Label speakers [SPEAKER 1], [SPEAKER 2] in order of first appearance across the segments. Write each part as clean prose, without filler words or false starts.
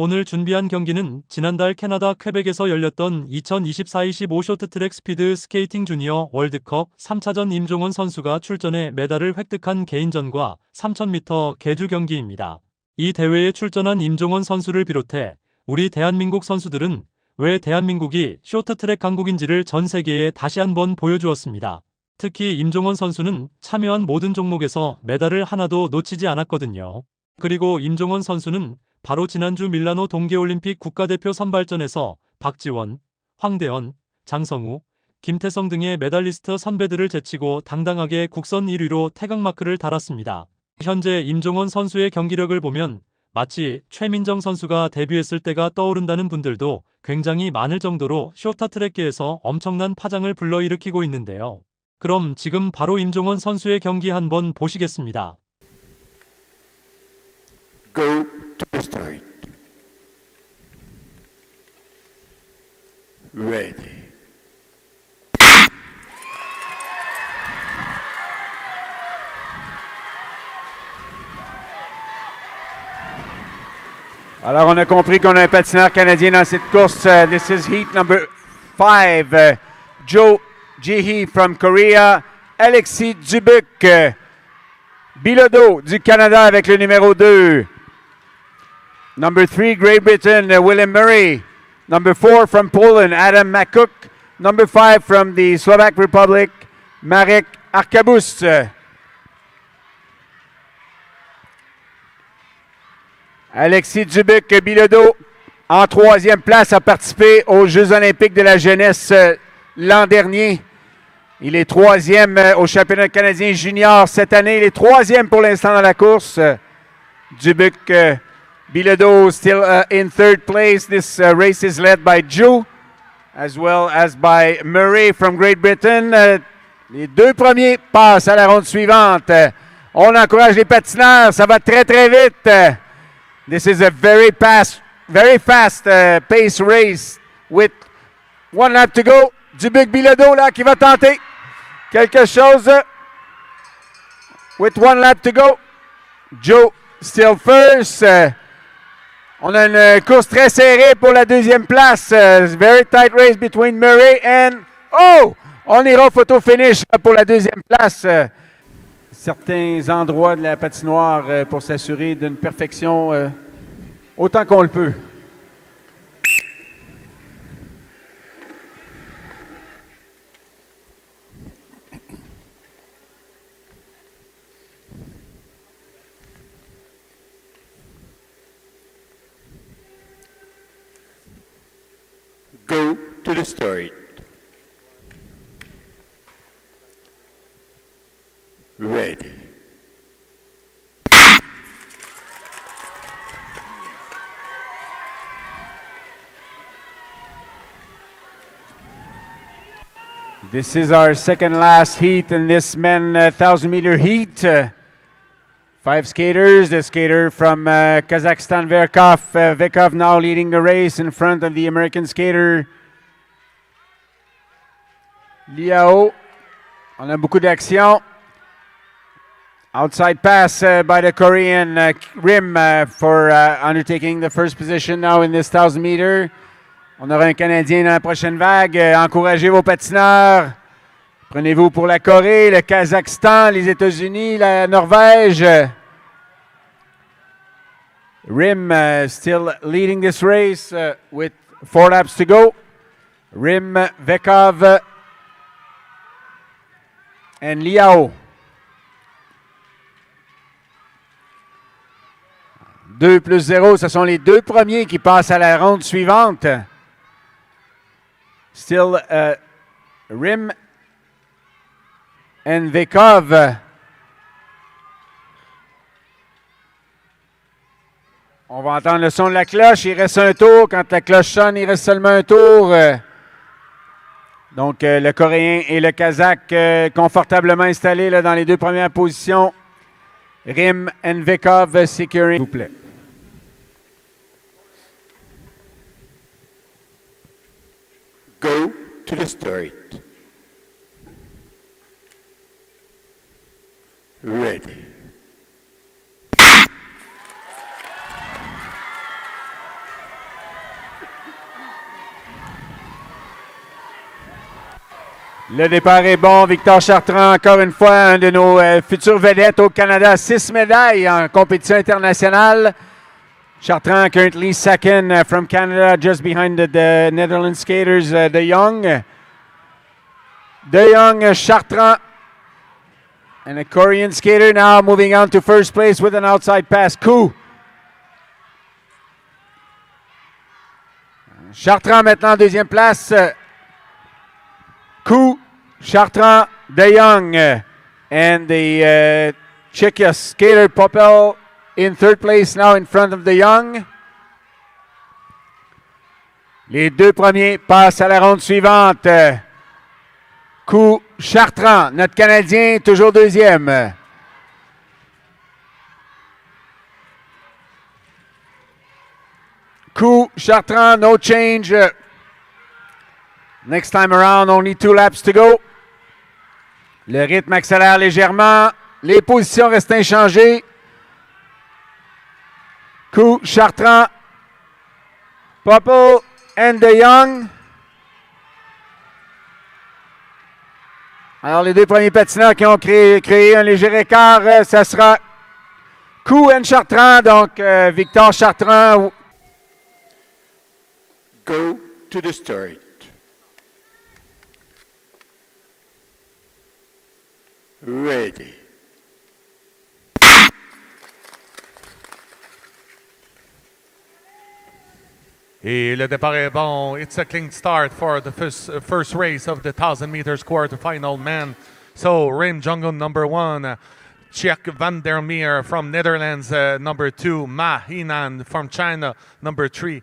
[SPEAKER 1] 오늘 준비한 경기는 지난달 캐나다 퀘벡에서 열렸던 2024-25 쇼트트랙 스피드 스케이팅 주니어 월드컵 3차전 임종원 선수가 출전해 메달을 획득한 개인전과 3000m 계주 경기입니다. 이 대회에 출전한 임종원 선수를 비롯해 우리 대한민국 선수들은 왜 대한민국이 쇼트트랙 강국인지를 전 세계에 다시 한번 보여주었습니다. 특히 임종원 선수는 참여한 모든 종목에서 메달을 하나도 놓치지 않았거든요. 그리고 임종원 선수는 바로 지난주 밀라노 동계올림픽 국가대표 선발전에서 박지원, 황대현, 장성우, 김태성 등의 메달리스트 선배들을 제치고 당당하게 국선 1위로 태극마크를 달았습니다. 현재 임종원 선수의 경기력을 보면 마치 최민정 선수가 데뷔했을 때가 떠오른다는 분들도 굉장히 많을 정도로 쇼트트랙계에서 엄청난 파장을 불러일으키고 있는데요. 그럼 지금 바로 임종원 선수의 경기 한번 보시겠습니다.
[SPEAKER 2] Go to the start. Ready.
[SPEAKER 3] Alors, on a compris qu'on a un patineur canadien dans cette course. This is heat number 5. Joe Jihi from Korea. Alexis Dubuc. Bilodeau du Canada avec le numéro 2. Number 3, Great Britain, William Murray. Number 4 from Poland, Adam Makuk. Number 5 from the Slovak Republic, Marek Arkabus. Alexis Dubuc Bilodeau, en 3e place, a participé aux Jeux olympiques de la jeunesse l'an dernier. Il est 3e au championnat canadien junior cette année. Il est 3e pour l'instant dans la course. Dubuc Bilodeau still in 3rd place. This race is led by Joe, as well as by Murray from Great Britain. Les deux premiers passent à la ronde suivante. On encourage les patineurs. Ça va très, très vite. This is a very fast pace race with 1 lap to go. Dubuc Bilodeau là qui va tenter quelque chose. With 1 lap to go. Joe still first. On a une course très serrée pour la 2e place. Very tight race between Murray and... Oh! On ira au photo finish pour la 2e place. Certains endroits de la patinoire pour s'assurer d'une perfection autant qu'on le peut.
[SPEAKER 2] Go to the start. Ready.
[SPEAKER 3] This is our second last heat in this men 1,000-meter heat. 5 skaters. The skater from Kazakhstan, Vekov now leading the race in front of the American skater Liao. On a beaucoup d'action. Outside pass by the Korean Rim for undertaking the first position now in this 1,000-meter. On aura un Canadien dans la prochaine vague. Encouragez vos patineurs. Prenez-vous pour la Corée, le Kazakhstan, les États-Unis, la Norvège. Rim still leading this race with 4 laps to go. Rim, Vekov, and Liao. 2 plus 0, ce sont les deux premiers qui passent à la ronde suivante. Still Rim and Vekov. On va entendre le son de la cloche. Il reste un tour. Quand la cloche sonne, il reste seulement un tour. Donc, le Coréen et le Kazakh confortablement installés là, dans les deux premières positions. Rim and Vekov securing. S'il vous plaît.
[SPEAKER 2] Go to the start. Ready.
[SPEAKER 3] Le départ est bon. Victor Chartrand, encore une fois, un de nos futures vedettes au Canada. 6 médailles en compétition internationale. Chartrand currently second from Canada, just behind the Netherlands skaters, De Jong. De Jong, Chartrand, and a Korean skater now moving on to first place with an outside pass. Coup. Chartrand maintenant en deuxième place. Coup, Chartrand, De Jong, and the Czech skater Popel in third place now in front of De Jong. Les deux premiers passent à la ronde suivante. Coup, Chartrand, notre Canadien, toujours deuxième. Coup, Chartrand, no change. Next time around, only 2 laps to go. Le rythme accélère légèrement. Les positions restent inchangées. Coup, Chartrand, Popel and De Jong. Alors, les deux premiers patineurs qui ont créé un léger écart, ça sera Coup and Chartrand. Donc, Victor Chartrand.
[SPEAKER 2] Go to the start. Ready.
[SPEAKER 4] Et le départ est bon. It's a clean start for the first race of the 1,000 meters quarterfinal men. So Rim Jong-un number 1, Czech Van der Meer from Netherlands number 2, Ma Hinan from China number 3,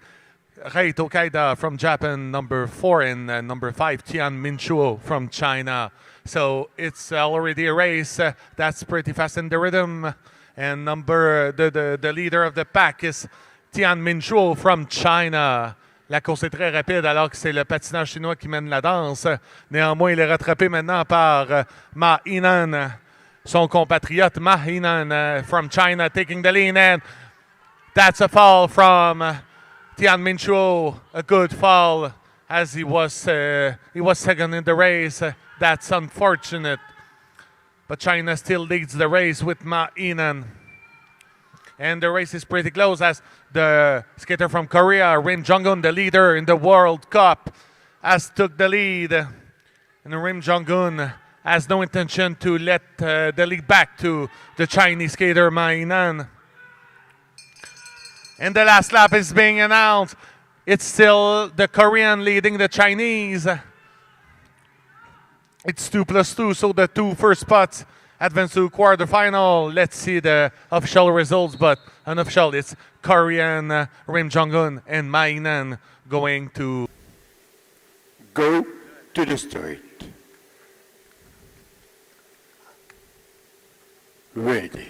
[SPEAKER 4] Rei Tokaida from Japan number 4, and number 5 Tian Minchuo from China. So it's already a race that's pretty fast in the rhythm, and the leader of the pack is Tian Minchuo from China. La course est très rapide alors que c'est le patinage chinois qui mène la danse. Néanmoins, il est rattrapé maintenant par Ma Hinan, son compatriote Ma Hinan from China, taking the lead, and that's a fall from Tian Minchuo. A good fall as he was second in the race. That's unfortunate. But China still leads the race with Ma Hinan. And the race is pretty close as the skater from Korea, Rim Jong-un, the leader in the World Cup, has took the lead. And Rim Jong-un has no intention to let the lead back to the Chinese skater Ma Hinan. And the last lap is being announced. It's still the Korean leading the Chinese. It's 2+2, so the 2 first spots advance to quarterfinal. Let's see the official results, but unofficial, it's Korean Rim Jong-un and Ma Hinan going to
[SPEAKER 2] Go to the start. Ready.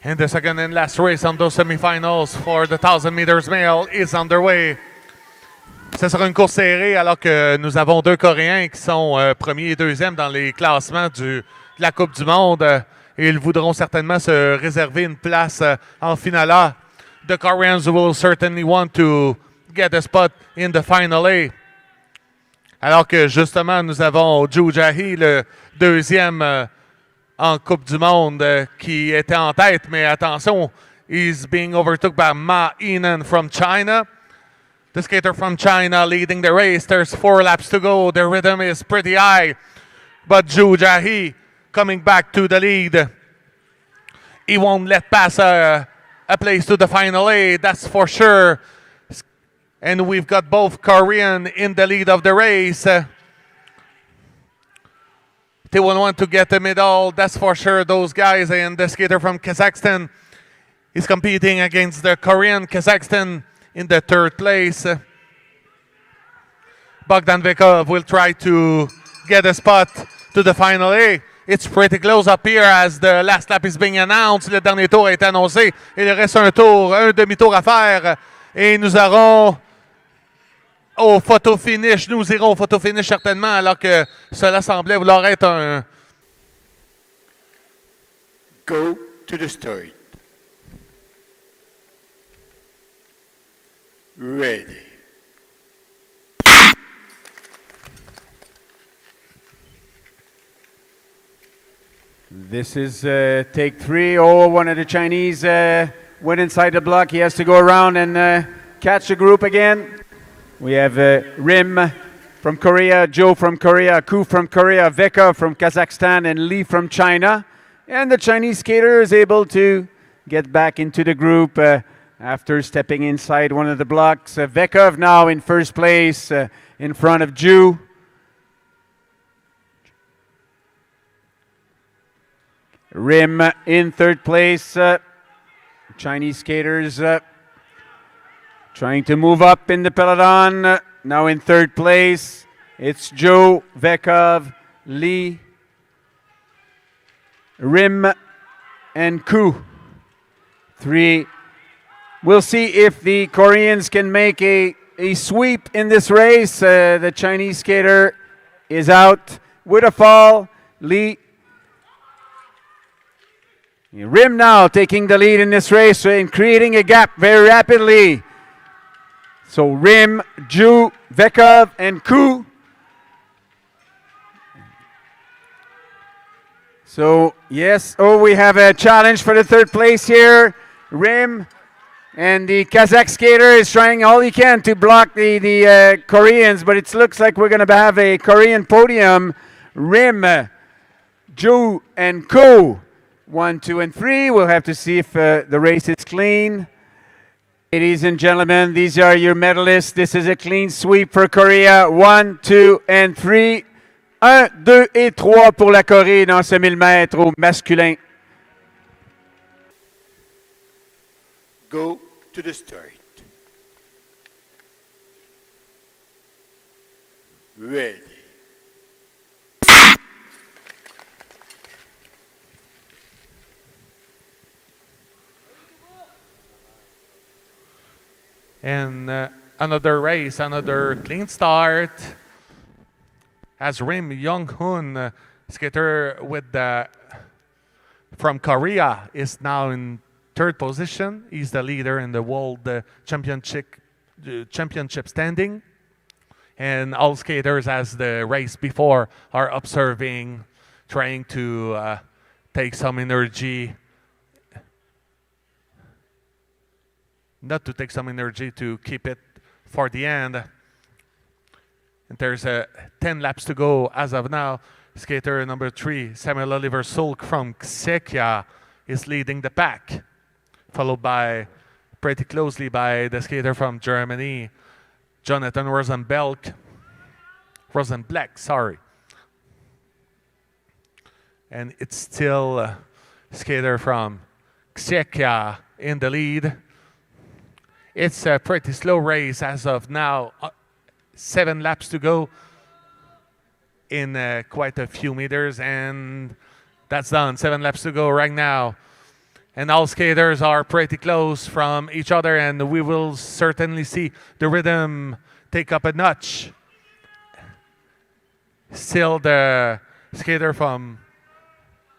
[SPEAKER 4] And the second and last race on those semifinals for the 1,000 meters male is underway. Ce sera une course serrée alors que nous avons 2 Coréens qui sont premiers et deuxièmes dans les classements de la Coupe du Monde. Et ils voudront certainement se réserver une place en finale. The Koreans will certainly want to get a spot in the final A. Alors que justement, nous avons Ju Jae-hee, le deuxième en Coupe du Monde, qui était en tête. Mais attention, he's being overtook by Ma Hinan from China. The skater from China leading the race. There's 4 laps to go. The rhythm is pretty high. But Ju Jae-hee coming back to the lead. He won't let pass a place to the final A, that's for sure. And we've got both Korean in the lead of the race. They will want to get the medal, that's for sure, those guys. And the skater from Kazakhstan is competing against the Korean Kazakhstan in the 3rd place. Bogdan Vekov will try to get a spot to the final A. It's pretty close up here as the last lap is being announced. Le dernier tour a été annoncé. Il reste un demi-tour à faire. Et nous aurons au photo finish. Nous irons au photo finish certainement alors que cela semblait vouloir être un...
[SPEAKER 2] Go to the start. ready.
[SPEAKER 3] This is take 3. Oh, one of the Chinese went inside the block. He has to go around and catch the group again. We have Rim from Korea, Joe from Korea, Ku from Korea, Veka from Kazakhstan, and Lee from China. And the Chinese skater is able to get back into the group after stepping inside one of the blocks. Vekov now in first place in front of Ju. Rim in third place. Chinese skaters trying to move up in the peloton. Now in third place, it's Joe, Vekov, Lee, Rim, and Ku. 3. We'll see if the Koreans can make a sweep in this race. The Chinese skater is out with a fall. Lee. Rim now taking the lead in this race and creating a gap very rapidly. So Rim, Ju, Vekov, and Ku. So yes, we have a challenge for the third place here. Rim and the Kazakh skater is trying all he can to block the Koreans, but it looks like we're going to have a Korean podium. Rim, Ju, and Ku. 1, 2, and 3. We'll have to see if the race is clean. Ladies and gentlemen, these are your medalists. This is a clean sweep for Korea. 1, 2, and 3. 1, 2 et 3 pour la Corée dans ce 1000 mètres au masculin.
[SPEAKER 2] Go to the start. Ready.
[SPEAKER 4] And another race, another clean start. As Rim Young-hoon, skater from Korea, is now in third position. He's the leader in the world championship standing. And all skaters, as the race before, are observing, trying to take some energy. Not to take some energy, to keep it for the end. And there's 10 laps to go as of now. Skater number 3, Samuel Oliver Sulk from Czechia, is leading the pack, followed by pretty closely by the skater from Germany, Jonathan Rosenblack, sorry. And it's still skater from Czechia in the lead. It's a pretty slow race as of now. 7 laps to go in quite a few meters, and that's done. 7 laps to go right now. And all skaters are pretty close from each other, and we will certainly see the rhythm take up a notch. Still the skater from...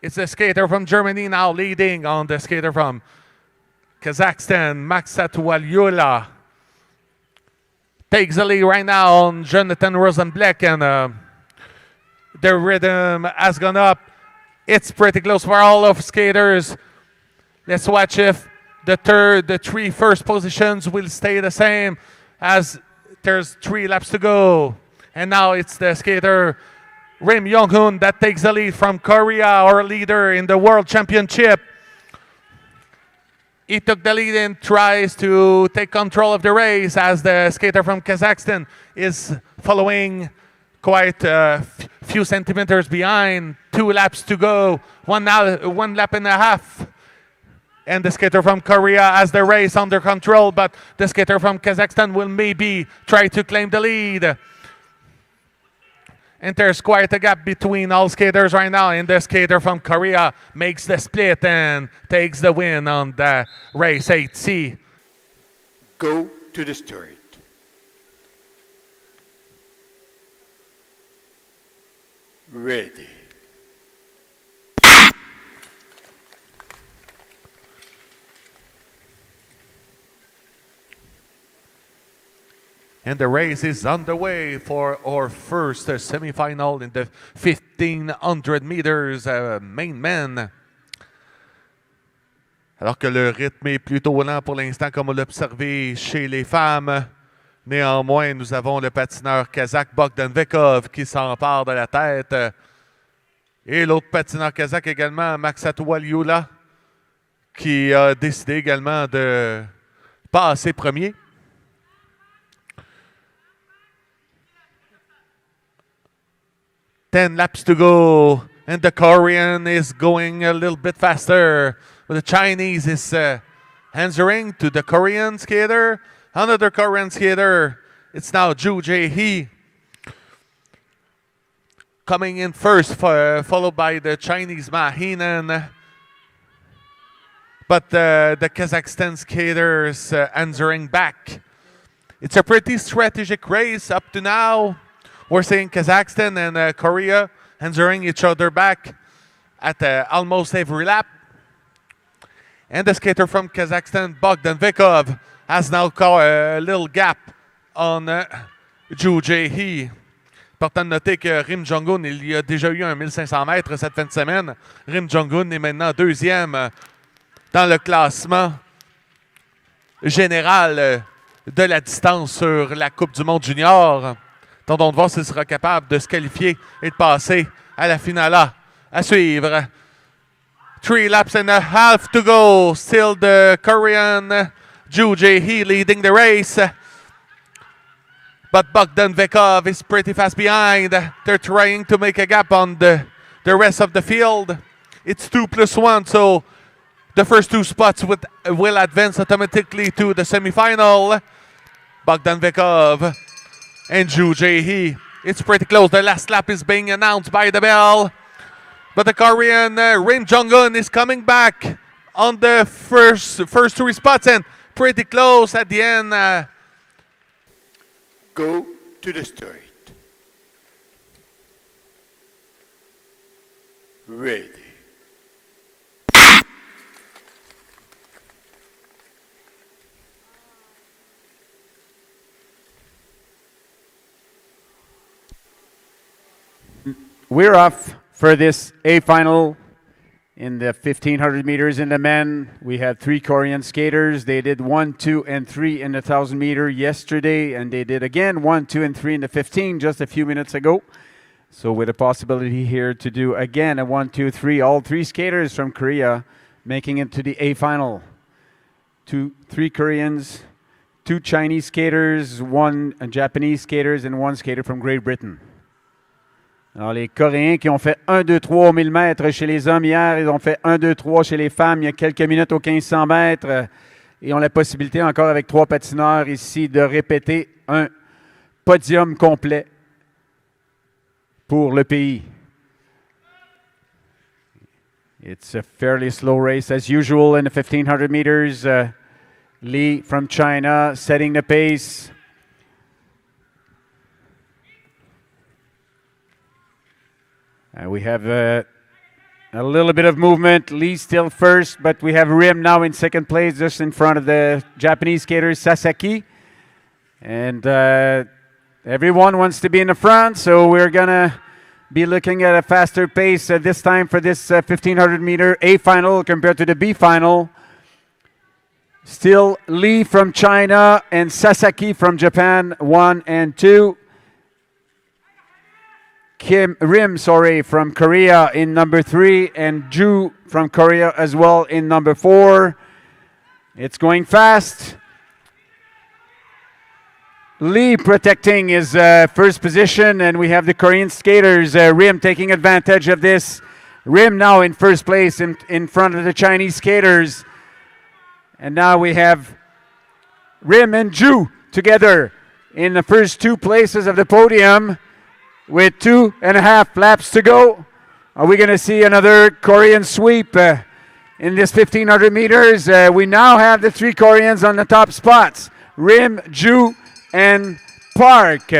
[SPEAKER 4] It's the skater from Germany now leading on the skater from Kazakhstan, Max Satualyula. Takes the lead right now on Jonathan Rosenblack, and the rhythm has gone up. It's pretty close for all of skaters. Let's watch if the 3 first positions will stay the same, as there's 3 laps to go. And now it's the skater Rim Young-hoon that takes the lead from Korea, our leader in the World Championship. He took the lead and tries to take control of the race, as the skater from Kazakhstan is following quite a few centimeters behind. 2 laps to go, 1 lap and a half. And the skater from Korea has the race under control, but the skater from Kazakhstan will maybe try to claim the lead. And there's quite a gap between all skaters right now, and the skater from Korea makes the split and takes the win on the race 8C.
[SPEAKER 2] Go to the start. Ready.
[SPEAKER 4] And the race is underway for our first semifinal in the 1500 meters main men. Alors que le rythme est plutôt lent pour l'instant, comme on l'a observé chez les femmes. Néanmoins, nous avons le patineur kazakh Bogdan Vekov qui s'empare de la tête. Et l'autre patineur kazakh également, Maksatoualiula, qui a décidé également de passer premier. Ten laps to go, and the Korean is going a little bit faster. But the Chinese is answering to the Korean skater. Another Korean skater. It's now Ju Jae-hee coming in first, followed by the Chinese Ma Heenan. But the Kazakhstan skaters answering back. It's a pretty strategic race up to now. We're seeing Kazakhstan and Korea answering each other back at almost every lap. And the skater from Kazakhstan, Bogdan Vekov, has now got a little gap on Ju Jae-hee. Important de noter que Rim Jong-un, il y a déjà eu un 1500 mètres cette fin de semaine. Rim Jong-un est maintenant deuxième dans le classement général de la distance sur la Coupe du Monde junior. Tentons de voir s'il sera capable de se qualifier et de passer à la finale à suivre. 3 laps and a half to go. Still the Korean Ju Jae-hee leading the race. But Bogdan Vekov is pretty fast behind. They're trying to make a gap on the rest of the field. It's 2+1, so the first 2 spots will advance automatically to the semifinal. Bogdan Vekov and Ju Jae-hee. It's pretty close. The last lap is being announced by the bell. But the Korean Rim Jong-un is coming back on the first 3 spots and pretty close at the end.
[SPEAKER 2] Go to the start. Ready.
[SPEAKER 3] We're off for this A final in the 1500 meters in the men. We had 3 Korean skaters. They did 1, 2, and 3 in the 1000 meter yesterday, and they did again 1, 2, and 3 in the 15 just a few minutes ago. So with a possibility here to do again a 1, 2, 3, all 3 skaters from Korea making it to the A final. 3 Koreans, 2 Chinese skaters, 1 Japanese skaters, and 1 skater from Great Britain. Alors, les Coréens qui ont fait 1, 2, 3 au 1000 mètres chez les hommes hier, ils ont fait 1, 2, 3 chez les femmes il y a quelques minutes au 1500 mètres et ont la possibilité encore avec 3 patineurs ici de répéter un podium complet pour le pays. It's a fairly slow race as usual in the 1500 meters. Lee from China setting the pace. We have a little bit of movement. Lee still first, but we have Rim now in second place, just in front of the Japanese skater Sasaki. And everyone wants to be in the front, so we're going to be looking at a faster pace this time for this 1500 meter A final compared to the B final. Still Lee from China and Sasaki from Japan, 1 and 2. Rim from Korea in number 3, and Ju from Korea as well in number 4. It's going fast. Lee protecting his first position, and we have the Korean skaters, Rim taking advantage of this. Rim now in first place in front of the Chinese skaters. And now we have Rim and Ju together in the first 2 places of the podium. With 2.5 laps to go, are we going to see another Korean sweep in this 1500 meters? We now have the 3 Koreans on the top spots, Rim, Ju, and Park.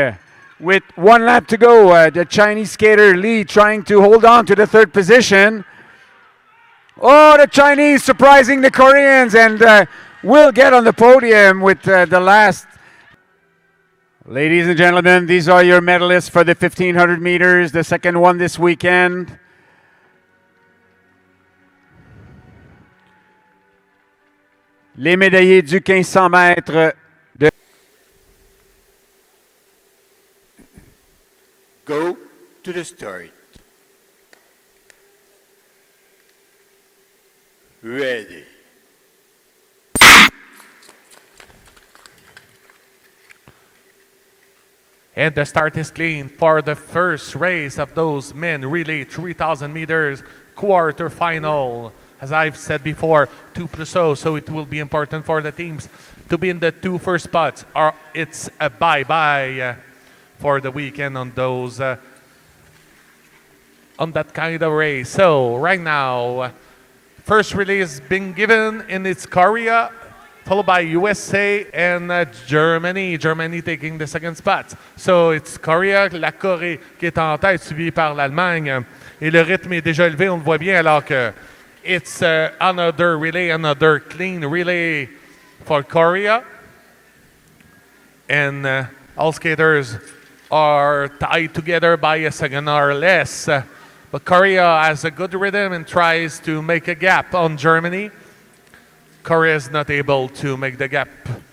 [SPEAKER 3] With 1 lap to go, the Chinese skater Lee trying to hold on to the 3rd position. Oh, the Chinese surprising the Koreans and will get on the podium with the last. Ladies and gentlemen, these are your medalists for the 1500 meters, the second one this weekend. Les médaillés du 1500 mètres de...
[SPEAKER 2] Go to the start. Ready.
[SPEAKER 4] And the start is clean for the first race of those men relay 3,000 meters quarterfinal. As I've said before, 2+0, so it will be important for the teams to be in the two first spots, or it's a bye-bye for the weekend on those on that kind of race. So right now, first release being given in its Korea, followed by USA and Germany. Germany taking the second spot. So it's Korea, la Corée qui est en tête, suivie par l'Allemagne. Et le rythme est déjà élevé, on le voit bien, alors que it's another relay, another clean relay for Korea. And all skaters are tied together by a second or less. But Korea has a good rhythm and tries to make a gap on Germany. Korea is not able to make the gap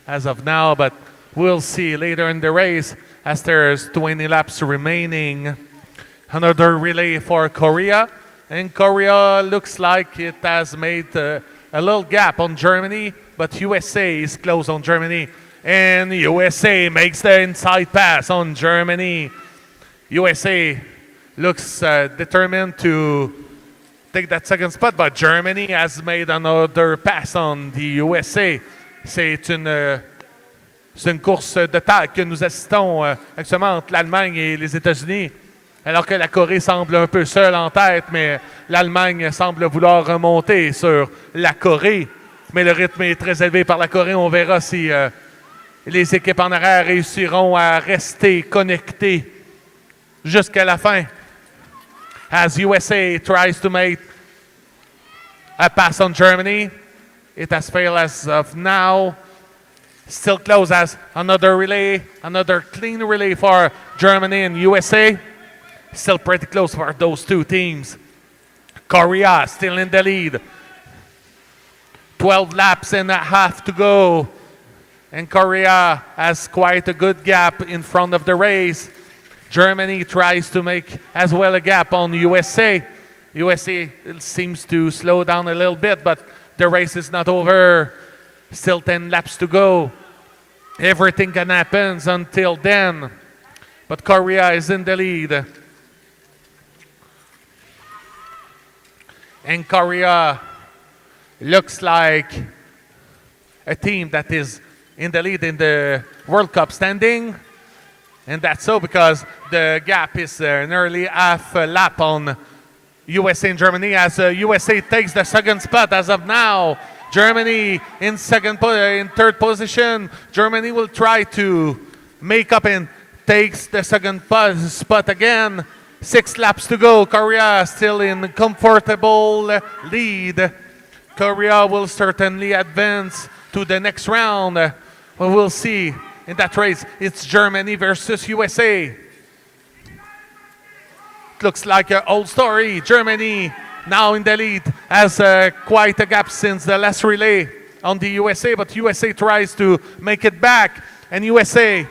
[SPEAKER 4] as of now, but we'll see later in the race as there's 20 laps remaining. Another relay for Korea. And Korea looks like it has made a little gap on Germany, but USA is close on Germany. And USA makes the inside pass on Germany. USA looks determined to take that second spot, but Germany has made another pass on the USA. C'est une course de taille que nous assistons actuellement entre l'Allemagne et les États-Unis, alors que la Corée semble un peu seule en tête, mais l'Allemagne semble vouloir remonter sur la Corée. Mais le rythme est très élevé par la Corée. On verra si les équipes en arrière réussiront à rester connectées jusqu'à la fin. As USA tries to make a pass on Germany, it has failed as of now. Still close as another relay, another clean relay for Germany and USA. Still pretty close for those two teams. Korea still in the lead. 12 laps and a half to go. And Korea has quite a good gap in front of the race. Germany tries to make as well a gap on USA. USA seems to slow down a little bit, but the race is not over. Still 10 laps to go. Everything can happen until then. But Korea is in the lead. And Korea looks like a team that is in the lead in the World Cup standing. And that's so because the gap is nearly half a lap on USA and Germany, as USA takes the second spot as of now. Germany in third position. Germany will try to make up and takes the second spot again. 6 laps to go. Korea still in comfortable lead. Korea will certainly advance to the next round. But we'll see. In that race, it's Germany versus USA. It looks like an old story. Germany now in the lead has quite a gap since the last relay on the USA, but USA tries to make it back, and USA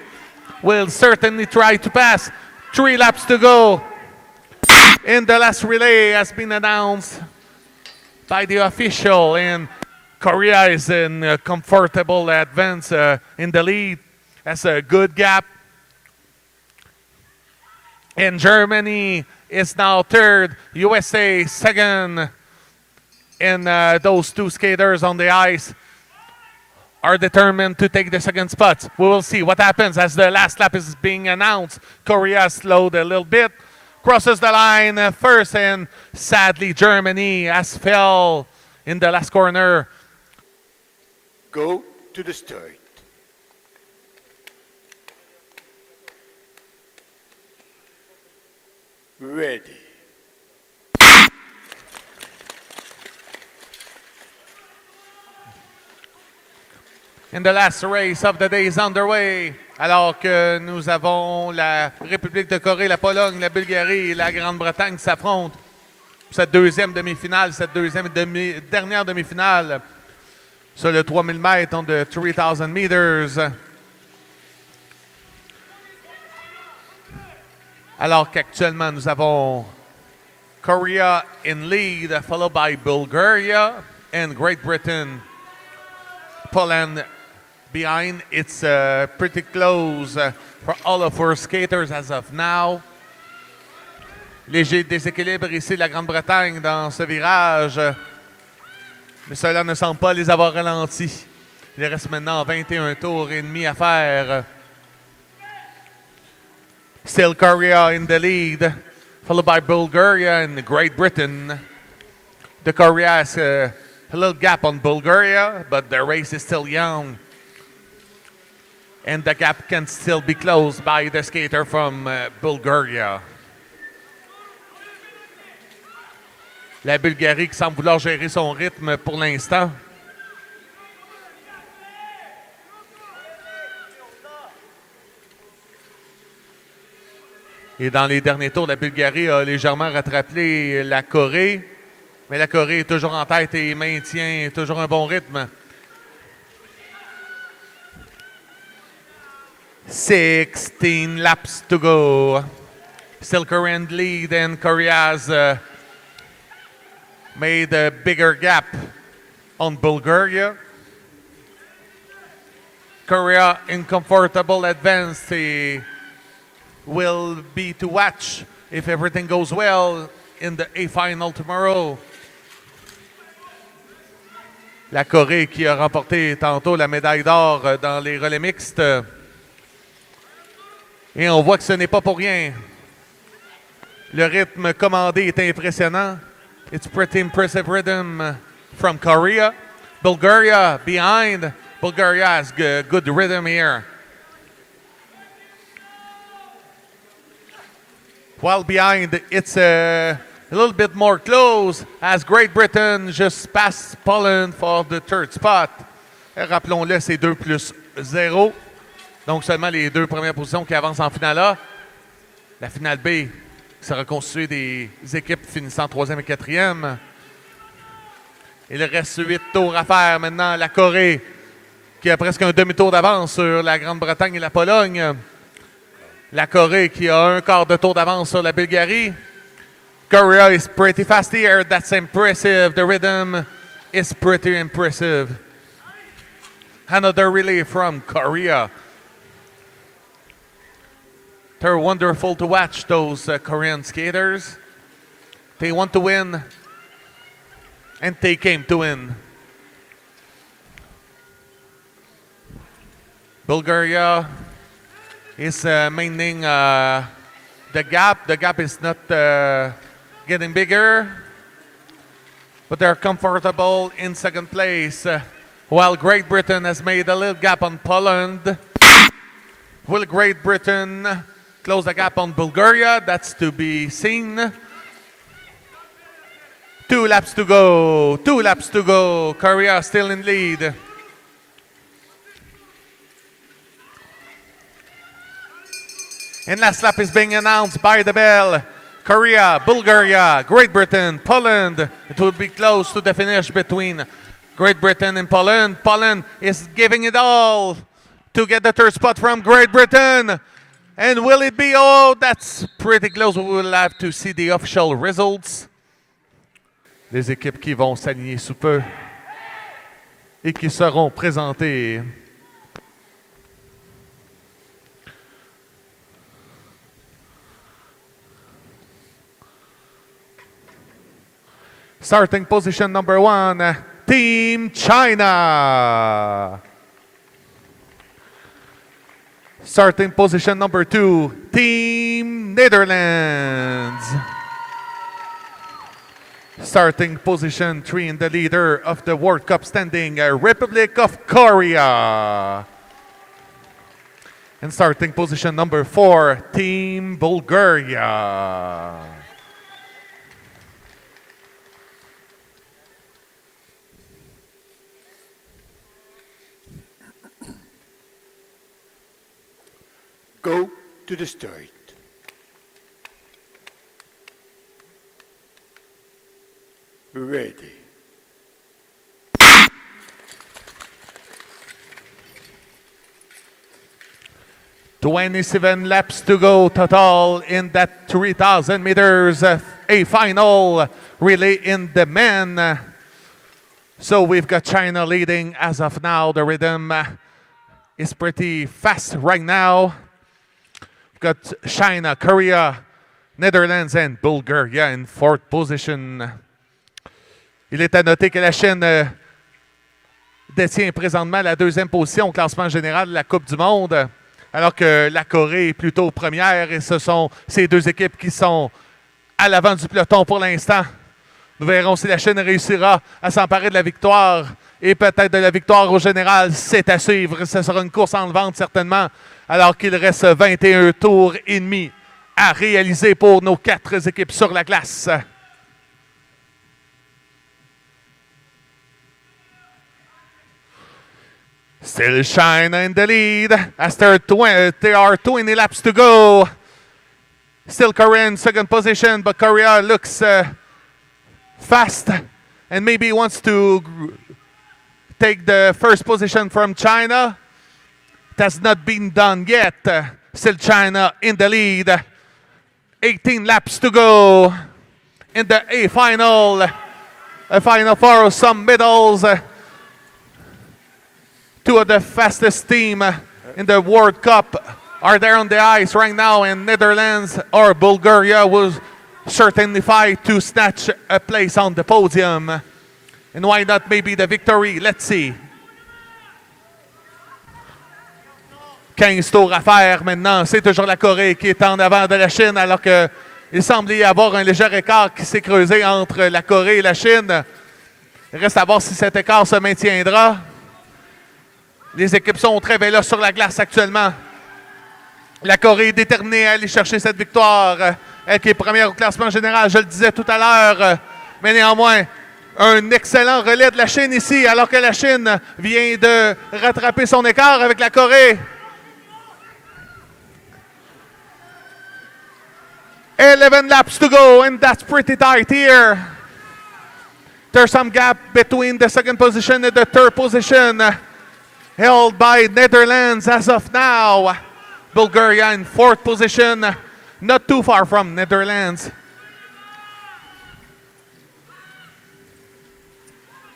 [SPEAKER 4] will certainly try to pass. 3 laps to go. And the last relay has been announced by the official, and Korea is in a comfortable advance in the lead. That's a good gap. And Germany is now third, USA second. And those two skaters on the ice are determined to take the second spot. We will see what happens as the last lap is being announced. Korea slowed a little bit, crosses the line first, and sadly Germany has fell in the last corner.
[SPEAKER 2] Go to the start. Ready.
[SPEAKER 4] And the last race of the day is underway. Alors que nous avons la République de Corée, la Pologne, la Bulgarie et la Grande-Bretagne qui s'affrontent pour cette deuxième demi-finale, cette dernière demi-finale sur le 3000 mètres, on the 3000 meters. Alors qu'actuellement nous avons Korea in lead, followed by Bulgaria and Great Britain. Poland behind. It's pretty close for all of our skaters as of now. Léger déséquilibre ici de la Grande-Bretagne dans ce virage. Mais cela ne semble pas les avoir ralentis. Il reste maintenant 21 tours et demi à faire. Still Korea in the lead, followed by Bulgaria and Great Britain. The Korea has a little gap on Bulgaria, but the race is still young. And the gap can still be closed by the skater from Bulgaria. La Bulgarie qui semble vouloir gérer son rythme pour l'instant. Et dans les derniers tours, la Bulgarie a légèrement rattrapé la Corée. Mais la Corée est toujours en tête et maintient toujours un bon rythme. 16 laps to go. Still Korean lead, and Korea has made a bigger gap on Bulgaria. Korea in comfortable advance. Will be to watch if everything goes well in the A final tomorrow. La Corée qui a remporté tantôt la médaille d'or dans les relais mixtes. Et on voit que ce n'est pas pour rien. Le rythme commandé est impressionnant. It's pretty impressive rhythm from Korea. Bulgaria behind. Bulgaria has good rhythm here. While behind, it's a little bit more close as Great Britain just passed Poland for the third spot. Rappelons-le, c'est 2+0. Donc seulement les deux premières positions qui avancent en finale A. La finale B sera constituée des équipes finissant 3e et 4e. Il reste 8 tours à faire maintenant. La Corée qui a presque un demi-tour d'avance sur la Grande-Bretagne et la Pologne. La Corée qui a un quart de tour d'avance sur la Bulgarie. Korea is pretty fast here. That's impressive. The rhythm is pretty impressive. Another relay from Korea. They're wonderful to watch, those Korean skaters. They want to win, and they came to win. Bulgaria is maintaining the gap. The gap is not getting bigger, but they're comfortable in second place, while Great Britain has made a little gap on Poland. Will Great Britain close the gap on Bulgaria? That's to be seen. 2 laps to go. 2 laps to go. Korea still in lead. And last lap is being announced by the bell. Korea, Bulgaria, Great Britain, Poland. It will be close to the finish between Great Britain and Poland. Poland is giving it all to get the third spot from Great Britain. And will it be? Oh, that's pretty close. We will have to see the official results. Les équipes qui vont s'aligner sous peu et qui seront présentées. Starting position number 1, Team China. Starting position number 2, Team Netherlands. Starting position 3 in the leader of the World Cup standing, Republic of Korea. And starting position number 4, Team Bulgaria.
[SPEAKER 2] Go to the start. Ready.
[SPEAKER 4] 27 laps to go total in that 3,000 meters, a final relay in the men. So we've got China leading as of now. The rhythm is pretty fast right now. We've got China, Korea, Netherlands and Bulgaria in fourth position. Il est à noter que la Chine détient présentement la deuxième position au classement général de la Coupe du Monde, alors que la Corée est plutôt première et ce sont ces deux équipes qui sont à l'avant du peloton pour l'instant. Nous verrons si la Chine réussira à s'emparer de la victoire et peut-être de la victoire au général. C'est à suivre. Ce sera une course en vente certainement, alors qu'il reste 21 tours et demi à réaliser pour nos quatre équipes sur la glace. Still China in the lead as there are 20 laps to go. Still Korea in second position, but Korea looks fast and maybe wants to take the first position from China. It has not been done yet. Still China in the lead. 18 laps to go in the A final. A final for some medals. Two of the fastest team in the World Cup are there on the ice right now, and Netherlands or Bulgaria will certainly fight to snatch a place on the podium. And why not maybe the victory? Let's see. 15 tours à faire maintenant. C'est toujours la Corée qui est en avant de la Chine, alors qu'il semble y avoir un léger écart qui s'est creusé entre la Corée et la Chine. Il reste à voir si cet écart se maintiendra. Les équipes sont très véloces sur la glace actuellement. La Corée est déterminée à aller chercher cette victoire. Elle qui est première au classement général, je le disais tout à l'heure. Mais néanmoins, un excellent relais de la Chine ici, alors que la Chine vient de rattraper son écart avec la Corée. 11 laps to go, and that's pretty tight here. There's some gap between the second position and the third position, held by Netherlands as of now. Bulgaria in fourth position, not too far from Netherlands.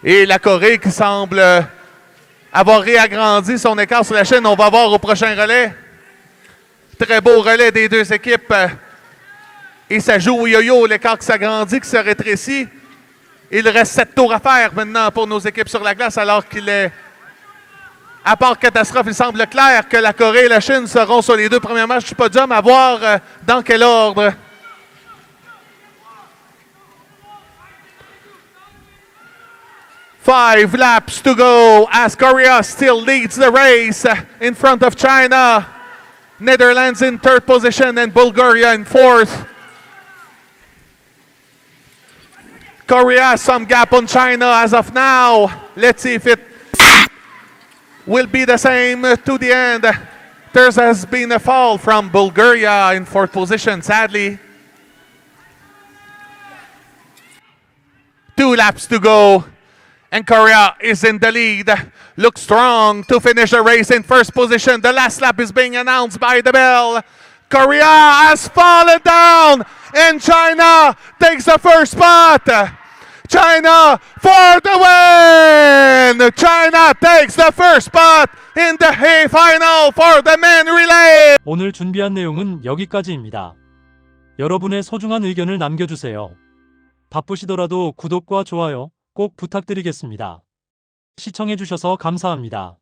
[SPEAKER 4] Et la Corée qui semble avoir réagrandi son écart sur la Chine. On va voir au prochain relais. Très beau relais des deux équipes. Et ça joue au yo-yo, l'écart qui s'agrandit, qui se rétrécit. Il reste 7 tours à faire maintenant pour nos équipes sur la glace, alors qu'il est, à part catastrophe, il semble clair que la Corée et la Chine seront sur les deux premiers matchs du podium, à voir dans quel ordre. Five laps to go as Korea still leads the race in front of China. Netherlands in third position and Bulgaria in fourth. Korea has some gap on China as of now. Let's see if it will be the same to the end. There has been a fall from Bulgaria in fourth position, sadly. 2 laps to go. And Korea is in the lead. Looks strong to finish the race in first position. The last lap is being announced by the bell. Korea has fallen down, and China takes the first spot. China for the win! China takes the first spot in the A final for the men relay.
[SPEAKER 1] 오늘 준비한 내용은 여기까지입니다. 여러분의 소중한 의견을 남겨주세요. 바쁘시더라도 구독과 좋아요 꼭 부탁드리겠습니다. 시청해주셔서 감사합니다.